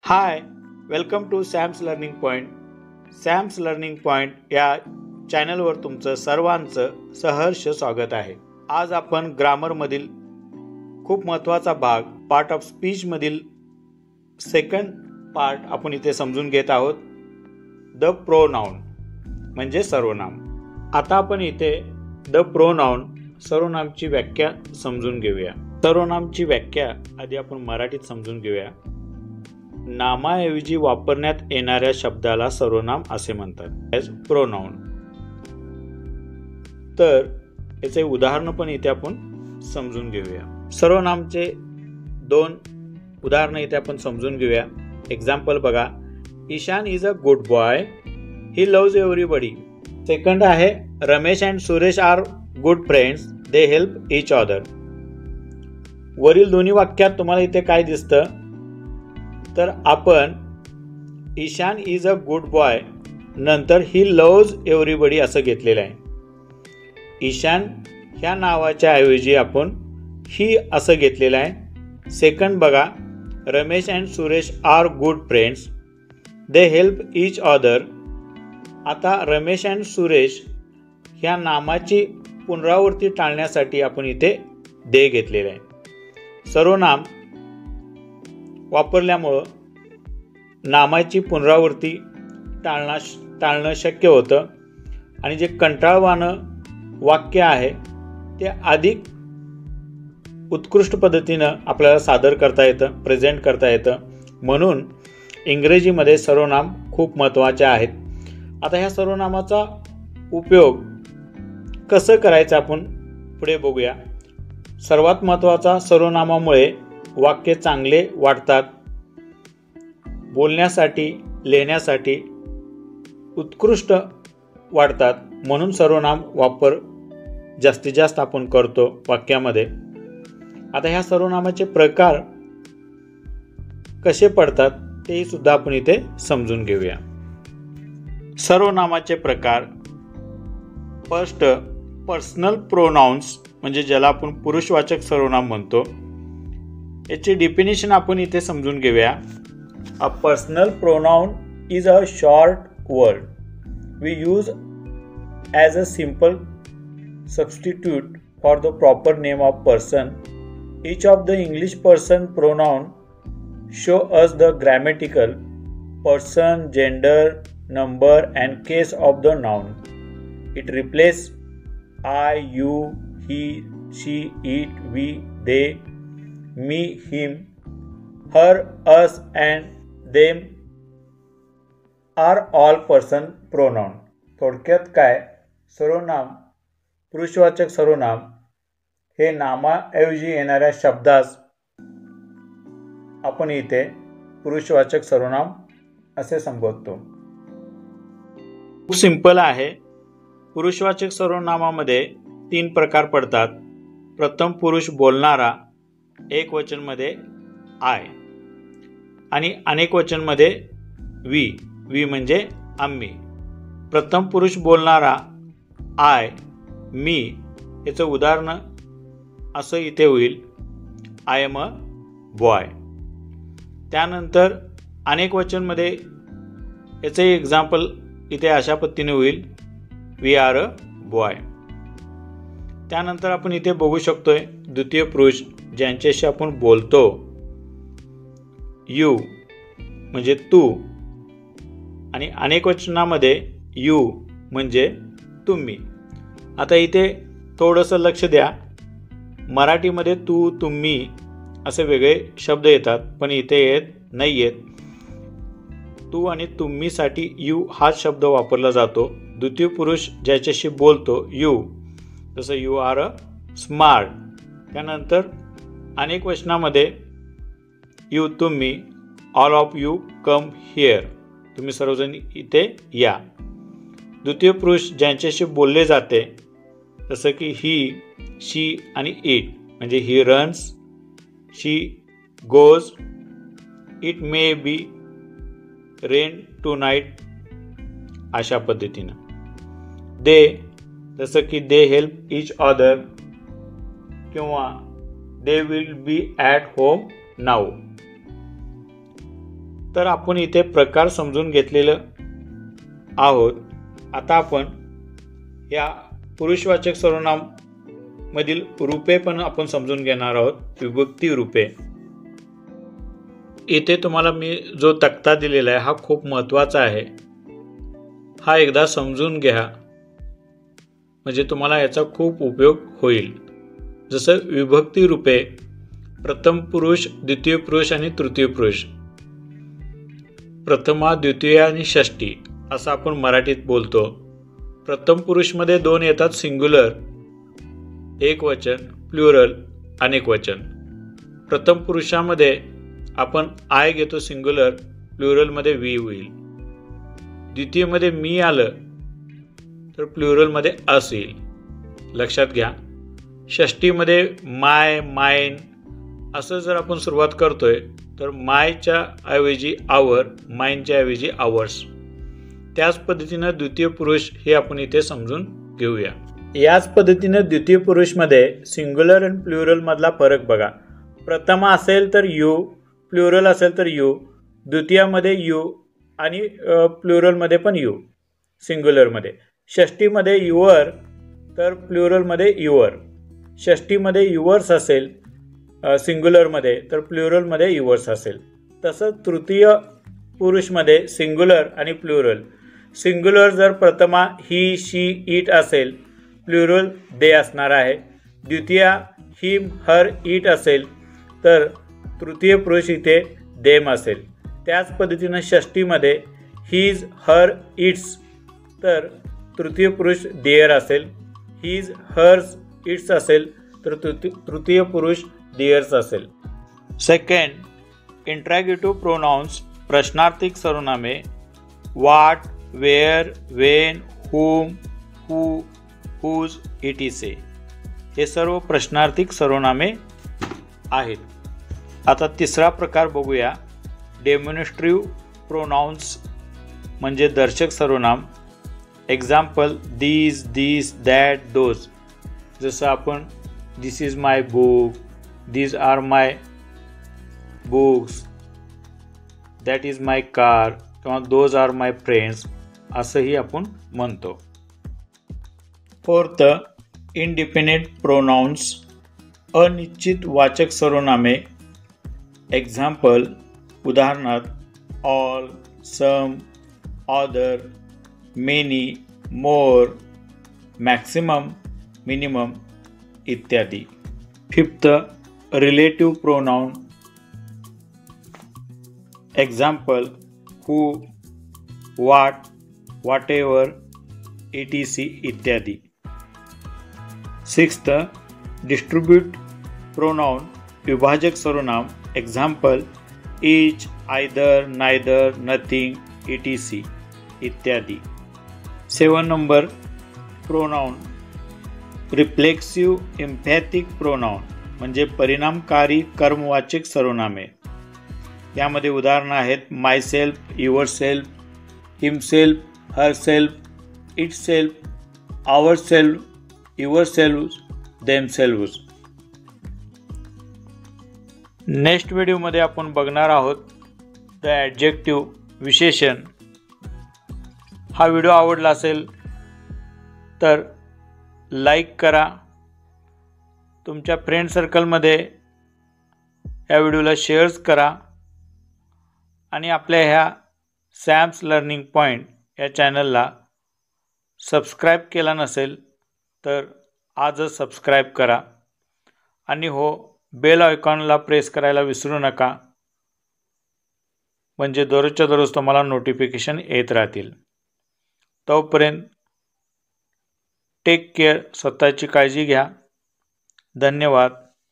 High, welcome to Sam's learning point. Sam's learning point या चॅनलवर तुमचं सर्वांचं सहर्ष स्वागत आहे. आज आपण ग्रामरमधील खूप महत्त्वाचा भाग पार्ट ऑफ स्पीचमधील सेकंड पार्ट आपण इथे समजून घेत आहोत. द प्रोनाउन म्हणजे सर्वनाम. आता आपण इथे द प्रोनाउन सर्वनामची व्याख्या समजून घेऊया. सर्वनामची व्याख्या आधी आपण मराठीत समजून घेऊया. नामाऐवजी वापरण्यात येणाऱ्या शब्दाला सर्वनाम असे म्हणतात, ॲज प्रोनाउन. तर याचे उदाहरण पण इथे आपण समजून घेऊया. सर्वनामचे दोन उदाहरणं इथे आपण समजून घेऊया. एक्झाम्पल बघा. Ishan is a good boy, he loves everybody. Second आहे Ramesh and Suresh are good friends, they help each other. वरील दोन्ही वाक्यात तुम्हाला इथे काय दिसतं, तर आपण Ishan is a good boy नंतर ही लव्ज एव्हरीबडी असं घेतलेलं आहे. ईशान ह्या नावाच्या ऐवजी आपण ही असं घेतलेलं आहे. सेकंड बघा. Ramesh and Suresh are good friends, they help each other. आता रमेश अँड सुरेश ह्या नामाची पुनरावृत्ती टाळण्यासाठी आपण इथे दे घेतलेलं आहे. सर्वनाम वापरल्यामुळं नामाची पुनरावृत्ती टाळणं शक्य होतं आणि जे कंटाळवाणं वाक्य आहे ते अधिक उत्कृष्ट पद्धतीनं आपल्याला सादर करता येतं, प्रेझेंट करता येतं. म्हणून इंग्रजीमध्ये सर्वनाम खूप महत्त्वाचे आहेत. आता ह्या सर्वनामाचा उपयोग कसं करायचं आपण पुढे बघूया. सर्वात महत्त्वाचा, सर्वनामामुळे वाक्य चांगले वाटतात, बोलण्यासाठी लिहिण्यासाठी उत्कृष्ट वाटतात. म्हणून सर्वनाम वापर जास्तीत जास्त आपण करतो वाक्यामध्ये. आता ह्या सर्वनामाचे प्रकार कसे पडतात तेही सुद्धा आपण इथे समजून घेऊया. सर्वनामाचे प्रकार. फर्स्ट, पर्सनल प्रोनाउन्स म्हणजे ज्याला आपण पुरुषवाचक सर्वनाम म्हणतो. याची डेफिनेशन आपण इथे समजून घेऊया. A personal pronoun is a short word we use as a simple substitute for the proper name of person. Each of the English person pronoun show us the grammatical person, gender, number and case of the noun. It replaces I, you, he, she, it, we, they, me, him, her, us and them are all person pronoun. थोडक्यात काय, सर्वनाम पुरुषवाचक सर्वनाम हे नामाऐवजी येणाऱ्या शब्दास आपण इथे पुरुषवाचक सर्वनाम असे संबोधतो. खूप सिंपल आहे. पुरुषवाचक सर्वनामामध्ये 3 प्रकार पडतात. प्रथम पुरुष बोलणारा, एक वचनमध्ये आय आणि अनेक वचनमध्ये वी म्हणजे आम्ही. प्रथम पुरुष बोलणारा आय, मी याचं उदाहरण असं इथे होईल, आय एम अ बॉय. त्यानंतर अनेक वचनमध्ये याचं एक्झाम्पल इथे अशा पद्धतीने होईल, वी आर अ बॉय. त्यानंतर आपण इथे बघू शकतोय द्वितीय पुरुष ज्यांच्याशी आपण बोलतो, यू म्हणजे तू. आणि अनेक वचनामध्ये यू म्हणजे तुम्ही. आता इथे थोडंसं लक्ष द्या. मराठीमध्ये तू, तुम्ही असे वेगळे शब्द येतात, पण इथे नाही येत. तू आणि तुम्हीसाठी यू हाच शब्द वापरला जातो. द्वितीय पुरुष ज्याच्याशी बोलतो यू, जसं यू आर अ स्मार्ट. त्यानंतर अनेक वचनामध्ये यू, तुम्ही, all of you come here, तुम्ही सर्वजण इथे या. द्वितीय पुरुष ज्यांच्याशी बोलले जाते जसं की ही, शी आणि इट म्हणजे he runs, she goes, it may be rain tonight अशा पद्धतीनं. दे जसं की दे हेल्प इच अदर किंवा they will be at home now. तर आपण इथे प्रकार समजून घेतलेलं आहोत. आता आपण या पुरुषवाचक सर्वनाम मधील रूपे पण आपण समजून घेणार आहोत, विभक्ती रूपे. इथे तुम्हाला मी जो तक्ता दिलेला आहे हा खूप महत्त्वाचा आहे. हा एकदा समजून घ्या म्हणजे तुम्हाला याचा खूप उपयोग होईल. जसं विभक्ती रूपे प्रथम पुरुष, द्वितीय पुरुष आणि तृतीय पुरुष, प्रथमा, द्वितीय आणि षष्टी असं आपण मराठीत बोलतो. प्रथम पुरुषमध्ये 2 येतात, सिंग्युलर एक वचन, प्लुरल अनेक वचन. प्रथम पुरुषामध्ये आपण आय घेतो सिंग्युलर, प्लुरलमध्ये वी होईल. द्वितीयमध्ये मी आलं तर प्लुरलमध्ये अस येईल, लक्षात घ्या. षष्टीमध्ये माय, माइन असं जर आपण सुरुवात करतोय तर मायच्या ऐवजी आवर, माइनच्या ऐवजी आवर्स. त्याच पद्धतीनं द्वितीय पुरुष हे आपण इथे समजून घेऊया. याच पद्धतीनं द्वितीय पुरुषमध्ये सिंग्युलर आणि प्लुरल मधला फरक बघा. प्रथमा असेल तर यू, प्लुरल असेल तर यू, द्वितीयामध्ये यू आणि प्लुरलमध्ये पण यू सिंग्युलरमध्ये. षष्टीमध्ये युअर तर प्लुरलमध्ये युअर. षष्टीमध्ये युअर्स असेल सिंग्युलरमध्ये तर प्लुरलमध्ये युअर्स असेल. तसंच तृतीय पुरुषमध्ये सिंग्युलर आणि प्लुरल. सिंग्युलर जर प्रथमा ही, शी, इट असेल, प्लुरल दे असणार आहे. द्वितीया हिम, हर, इट असेल तर तृतीय पुरुष इथे देम असेल. त्याच पद्धतीनं षष्टीमध्ये हीज, हर, इट्स तर तृतीय पुरुष देअर असेल. हीज, हर्स, इट्स असेल तर तृतीय पुरुष देअर्स असेल. सेकंड, इंट्रॅगेटिव्ह प्रोनाउन्स प्रश्नार्थक सर्वनामे what, where, when, whom, who, whose, etc हे सर्व प्रश्नार्थक सर्वनामे आहेत. आता तिसरा प्रकार बघूया, डेमॉन्स्ट्रेटिव्ह प्रोनाउन्स म्हणजे दर्शक सर्वनाम. Example these, this, that, those. जसं आपण this is my book, these are my books, that is my car किंवा दोज आर माय फ्रेंड्स असंही आपण म्हणतो. फोर्थ, इंडिपेंडेंट प्रोनाउन्स अनिश्चित वाचक सर्वनामे. एक्झाम्पल उदाहरणार्थ all, some, other, many, more, maximum, minimum इत्यादी. Fifth, relative pronoun. Example who, what, whatever, etc इत्यादी. सिक्स्थ, डिस्ट्रीब्यूट प्रोनाउन विभाजक सर्वनाम. Example each, either, neither, nothing, etc इत्यादी. 7 number, pronoun reflexive empathic pronoun म्हणजे परिणामकारी कर्मवाचक सर्वनामे. यामध्ये उदाहरणं आहेत myself, yourself, himself, herself, itself, ourself, yourself, themself. Next व्हिडिओमध्ये आपण बघणार आहोत द ॲडजेक्टिव्ह विशेषण. हा व्हिडिओ आवडला असेल तर लाईक करा, तुमच्या फ्रेंड सर्कलमध्ये या व्हिडिओला शेअर्स करा आणि आपल्या ह्या सॅम्स लर्निंग पॉईंट या चॅनलला सबस्क्राईब केला नसेल तर आजच सबस्क्राईब करा आणि हो, बेल आयकॉनला प्रेस करायला विसरू नका, म्हणजे दररोजच्या दररोज तुम्हाला नोटिफिकेशन येत राहतील. तोपर्यंत टेक केअर, स्वतःची काळजी घ्या. धन्यवाद.